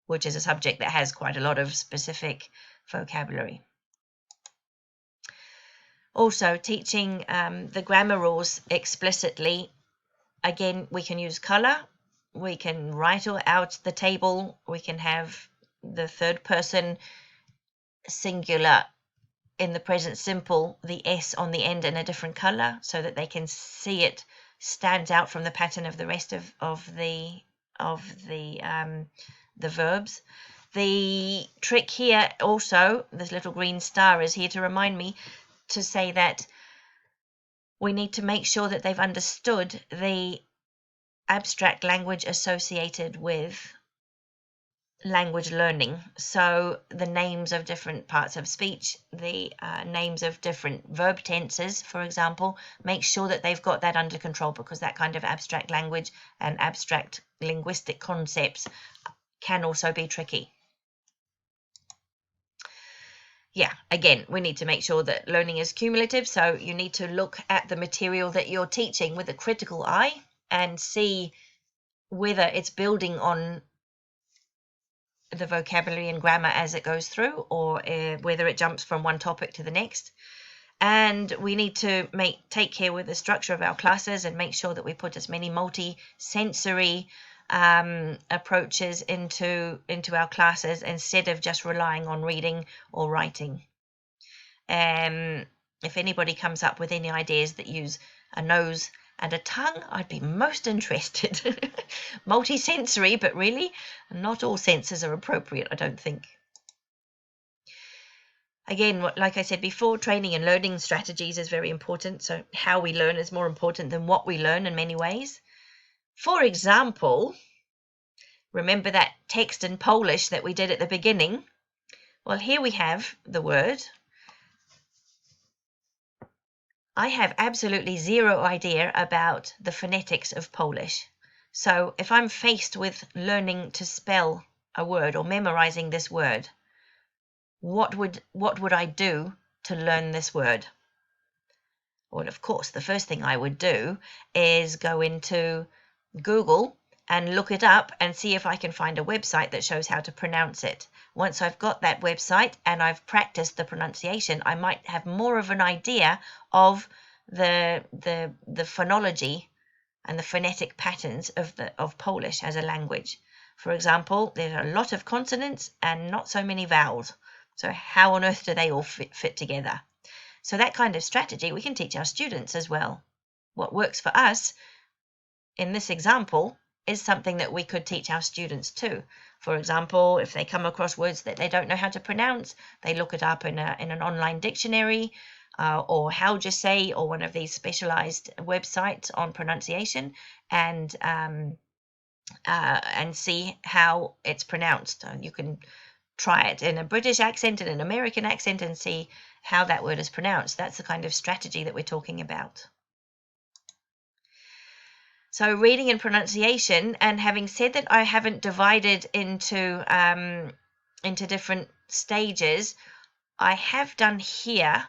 which is a subject that has quite a lot of specific vocabulary. Also, teaching the grammar rules explicitly. Again, we can use color. We can write out the table. We can have the third person singular in the present simple, the S on the end in a different color so that they can see it stands out from the pattern of the rest of the verbs. The trick here also, this little green star is here to remind me to say that we need to make sure that they've understood the abstract language associated with language learning. So the names of different parts of speech, the names of different verb tenses, for example, make sure that they've got that under control, because that kind of abstract language and abstract linguistic concepts can also be tricky. Yeah, again, we need to make sure that learning is cumulative. So you need to look at the material that you're teaching with a critical eye and see whether it's building on the vocabulary and grammar as it goes through, or whether it jumps from one topic to the next. And we need to take care with the structure of our classes and make sure that we put as many multi-sensory approaches into our classes instead of just relying on reading or writing. If anybody comes up with any ideas that use a nose and a tongue, I'd be most interested. Multi-sensory, but really not all senses are appropriate, I don't think. Again, like I said before, training and learning strategies is very important. So how we learn is more important than what we learn in many ways. For example, remember that text in Polish that we did at the beginning? Well, here we have the word. I have absolutely zero idea about the phonetics of Polish. So if I'm faced with learning to spell a word or memorizing this word, what would I do to learn this word? Well, of course, the first thing I would do is go into Google and look it up and see if I can find a website that shows how to pronounce it. Once I've got that website and I've practiced the pronunciation, I might have more of an idea of the phonology and the phonetic patterns of Polish as a language. For example, there are a lot of consonants and not so many vowels. So how on earth do they all fit together? So that kind of strategy we can teach our students as well. What works for us in this example is something that we could teach our students too. For example, if they come across words that they don't know how to pronounce, they look it up in an online dictionary or How Do You Say, or one of these specialized websites on pronunciation, and see how it's pronounced. You can try it in a British accent and an American accent and see how that word is pronounced. That's the kind of strategy that we're talking about. So reading and pronunciation, and having said that I haven't divided into different stages, I have done here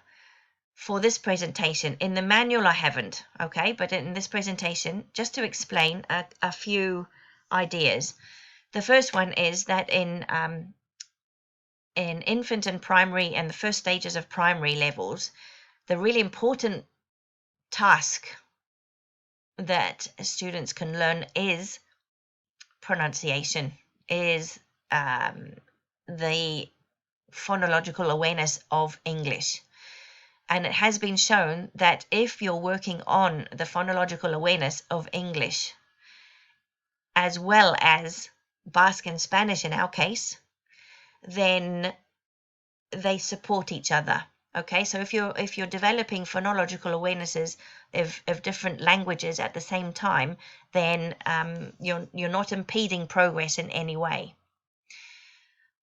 for this presentation. In the manual I haven't, okay, but in this presentation, just to explain a few ideas. The first one is that in infant and primary and the first stages of primary levels, the really important task that students can learn is pronunciation, is the phonological awareness of English. And it has been shown that if you're working on the phonological awareness of English, as well as Basque and Spanish in our case, then they support each other. Okay, so if you're developing phonological awarenesses of different languages at the same time, then you're not impeding progress in any way.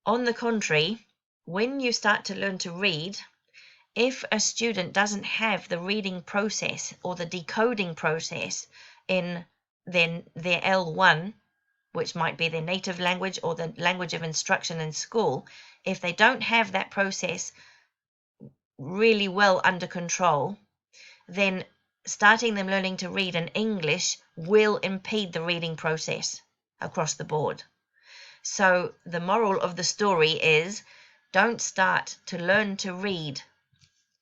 On the contrary, when you start to learn to read, if a student doesn't have the reading process or the decoding process in then their L1, which might be their native language or the language of instruction in school, if they don't have that process really well under control, then starting them learning to read in English will impede the reading process across the board. So the moral of the story is, don't start to learn to read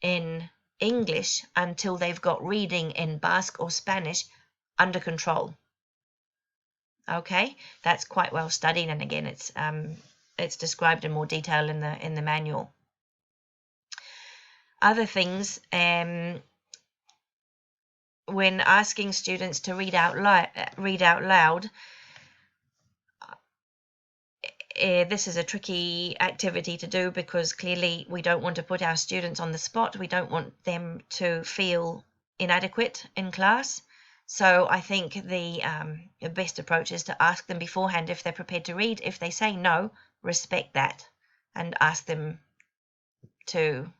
in English until they've got reading in Basque or Spanish under control. Okay, that's quite well studied, and again, it's described in more detail in the manual. Other things, when asking students to read out loud, this is a tricky activity to do because clearly we don't want to put our students on the spot. We don't want them to feel inadequate in class. So I think the best approach is to ask them beforehand if they're prepared to read. If they say no, respect that and ask them to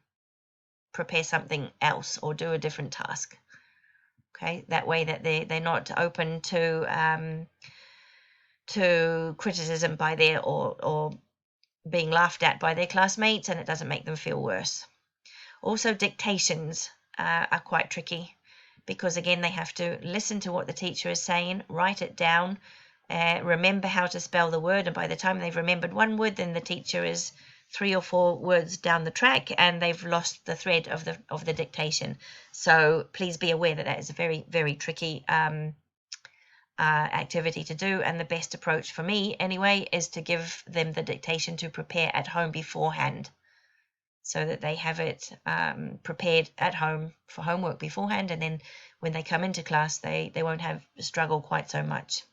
prepare something else or do a different task. Okay, that way that they're not open to criticism by or being laughed at by their classmates, and it doesn't make them feel worse. Also, dictations are quite tricky because, again, they have to listen to what the teacher is saying, write it down, remember how to spell the word, and by the time they've remembered one word, then the teacher is 3 or 4 words down the track and they've lost the thread of the dictation. So please be aware that that is a very, very tricky activity to do, and the best approach for me anyway is to give them the dictation to prepare at home beforehand, so that they have it prepared at home for homework beforehand, and then when they come into class they won't have struggle quite so much.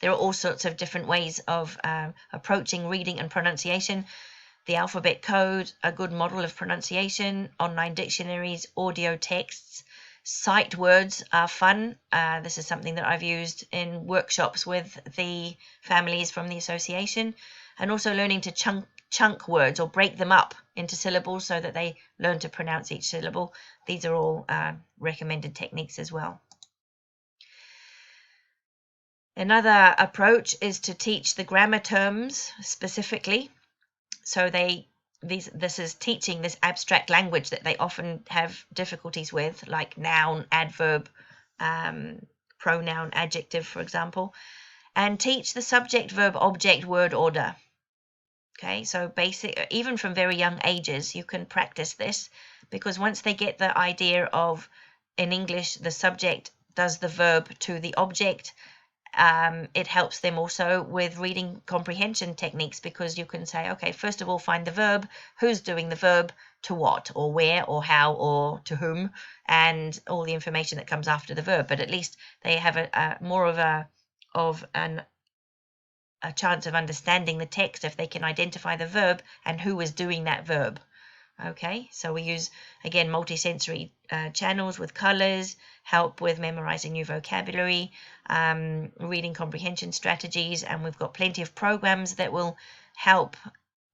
There are all sorts of different ways of approaching reading and pronunciation. The alphabet code, a good model of pronunciation, online dictionaries, audio texts. Sight words are fun. This is something that I've used in workshops with the families from the association, and also learning to chunk words or break them up into syllables so that they learn to pronounce each syllable. These are all recommended techniques as well. Another approach is to teach the grammar terms specifically. So this is teaching this abstract language that they often have difficulties with, like noun, adverb, pronoun, adjective, for example, and teach the subject, verb, object, word order. Okay, so even from very young ages, you can practice this, because once they get the idea of, in English, the subject does the verb to the object, it helps them also with reading comprehension techniques, because you can say, okay, first of all, find the verb, who's doing the verb, to what, or where, or how, or to whom, and all the information that comes after the verb. But at least they have a more of a chance of understanding the text if they can identify the verb and who is doing that verb. Okay, so we use, again, multisensory channels with colors, help with memorizing new vocabulary, reading comprehension strategies, and we've got plenty of programs that will help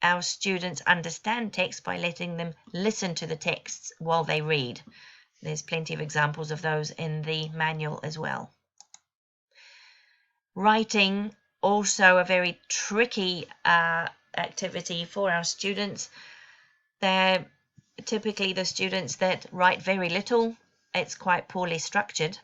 our students understand text by letting them listen to the texts while they read. There's plenty of examples of those in the manual as well. Writing, also a very tricky activity for our students. They're typically the students that write very little. It's quite poorly structured,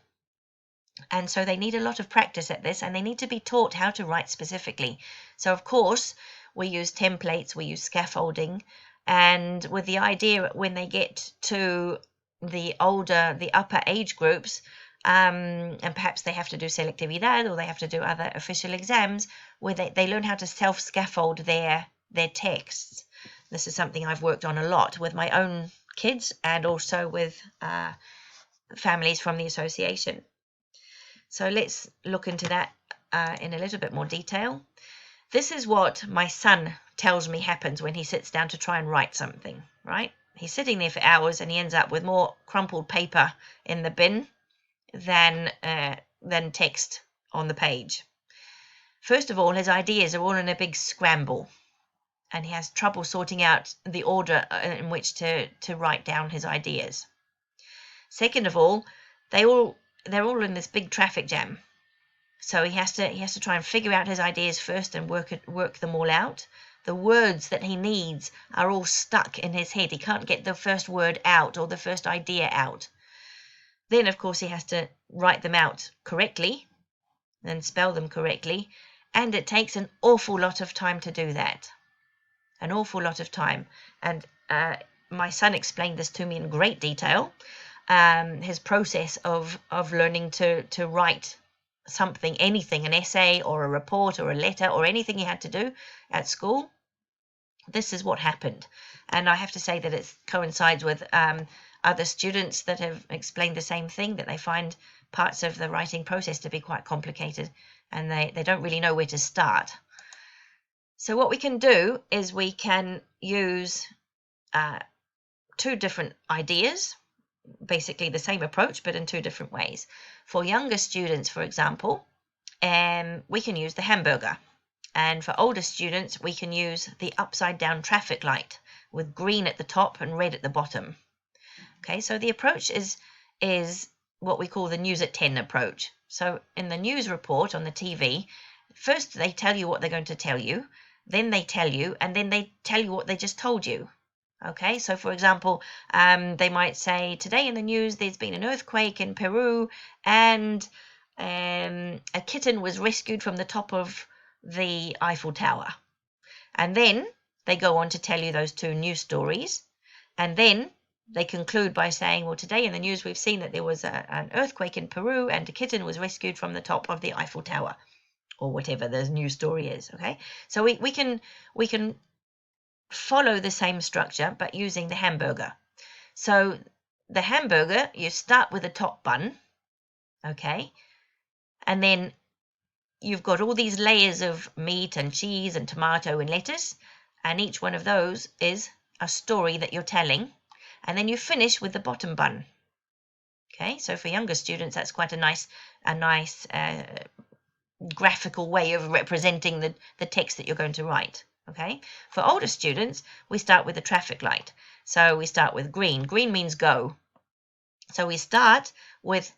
and so they need a lot of practice at this, and they need to be taught how to write specifically. So of course we use templates, we use scaffolding, and with the idea when they get to the upper age groups, and perhaps they have to do selectividad, or they have to do other official exams, where they learn how to self-scaffold their texts. This is something I've worked on a lot with my own kids and also with families from the association. So let's look into that in a little bit more detail. This is what my son tells me happens when he sits down to try and write something, right? He's sitting there for hours and he ends up with more crumpled paper in the bin than text on the page. First of all, his ideas are all in a big scramble, and he has trouble sorting out the order in which to write down his ideas. Second of all, they're all in this big traffic jam, so he has to try and figure out his ideas first and work them all out. The words that he needs are all stuck in his head. He can't get the first word out or the first idea out. Then, of course, he has to write them out correctly and spell them correctly, and it takes an awful lot of time to do that. An awful lot of time. And my son explained this to me in great detail, his process of learning to write something, anything, an essay or a report or a letter or anything he had to do at school. This is what happened. And I have to say that it coincides with other students that have explained the same thing, that they find parts of the writing process to be quite complicated and they don't really know where to start. So what we can do is we can use two different ideas, basically the same approach but in two different ways. For younger students, for example, we can use the hamburger, and for older students we can use the upside down traffic light with green at the top and red at the bottom. Okay, so the approach is what we call the news at 10 approach. So in the news report on the TV, first they tell you what they're going to tell you, then they tell you, and then they tell you what they just told you. Okay, so for example, they might say, today in the news there's been an earthquake in Peru and a kitten was rescued from the top of the Eiffel Tower. And then they go on to tell you those 2 news stories. And then they conclude by saying, well, today in the news, we've seen that there was an earthquake in Peru and a kitten was rescued from the top of the Eiffel Tower, or whatever the news story is. Okay, so we can follow the same structure, but using the hamburger. So the hamburger, you start with the top bun, okay, and then you've got all these layers of meat and cheese and tomato and lettuce, and each one of those is a story that you're telling, and then you finish with the bottom bun. Okay, so for younger students, that's quite a nice graphical way of representing the text that you're going to write. Okay, for older students, we start with the traffic light. So we start with green. Green means go. So we start with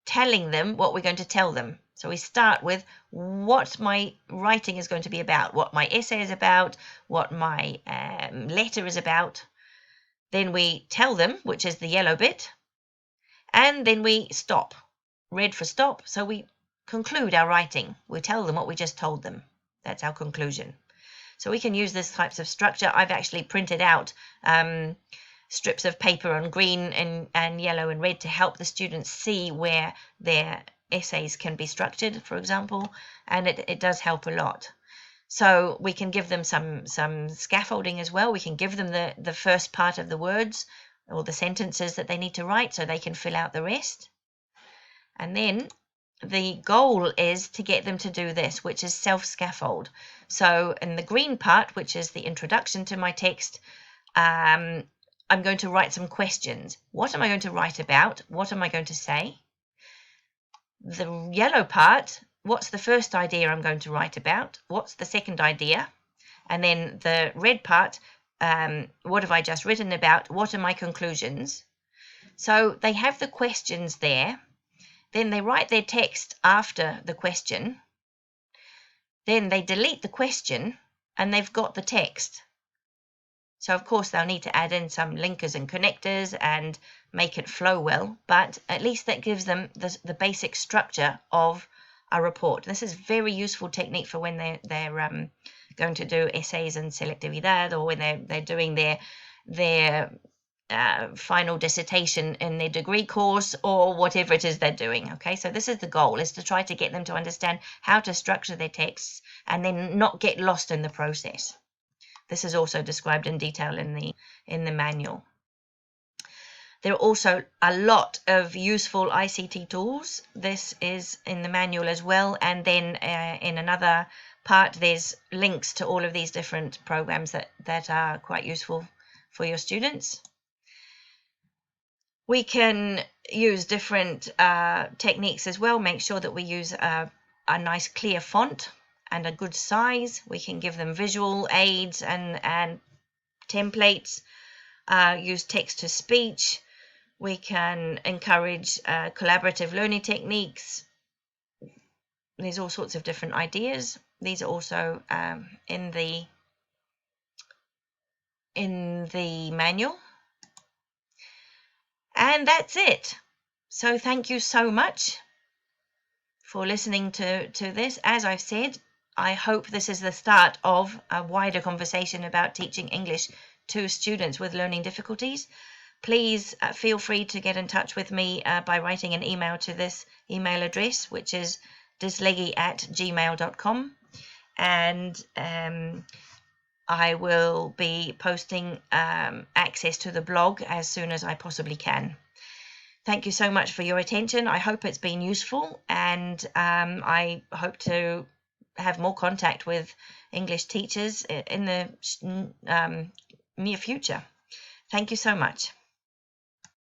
telling them what we're going to tell them. So we start with what my writing is going to be about, what my essay is about, what my letter is about. Then we tell them, which is the yellow bit, and then we stop. Red for stop. So we conclude our writing. We tell them what we just told them. That's our conclusion. So we can use this types of structure. I've actually printed out strips of paper on green and yellow and red to help the students see where their essays can be structured, for example, and it does help a lot. So we can give them some scaffolding as well. We can give them the first part of the words or the sentences that they need to write so they can fill out the rest. And then the goal is to get them to do this, which is self-scaffold. So in the green part, which is the introduction to my text, I'm going to write some questions. What am I going to write about? What am I going to say? The yellow part, what's the first idea I'm going to write about? What's the second idea? And then the red part, what have I just written about? What are my conclusions? So they have the questions there. Then they write their text after the question. Then they delete the question and they've got the text. So, of course, they'll need to add in some linkers and connectors and make it flow well, but at least that gives them the basic structure of a report. This is a very useful technique for when they're going to do essays and selectividad, or when they're doing their final dissertation in their degree course, or whatever it is they're doing. Okay, so this is the goal, is to try to get them to understand how to structure their texts and then not get lost in the process. This is also described in detail in the manual. There are also a lot of useful ICT tools. This is in the manual as well, and then in another part there's links to all of these different programs that are quite useful for your students. We can use different techniques as well. Make sure that we use a nice clear font and a good size. We can give them visual aids and templates, use text to speech. We can encourage collaborative learning techniques. There's all sorts of different ideas. These are also in the manual. And that's it. So thank you so much for listening to this. As I've said, I hope this is the start of a wider conversation about teaching English to students with learning difficulties. Please feel free to get in touch with me by writing an email to this email address, which is dislegi@gmail.com. And I will be posting access to the blog as soon as I possibly can. Thank you so much for your attention. I hope it's been useful, and I hope to have more contact with English teachers in the near future. Thank you so much.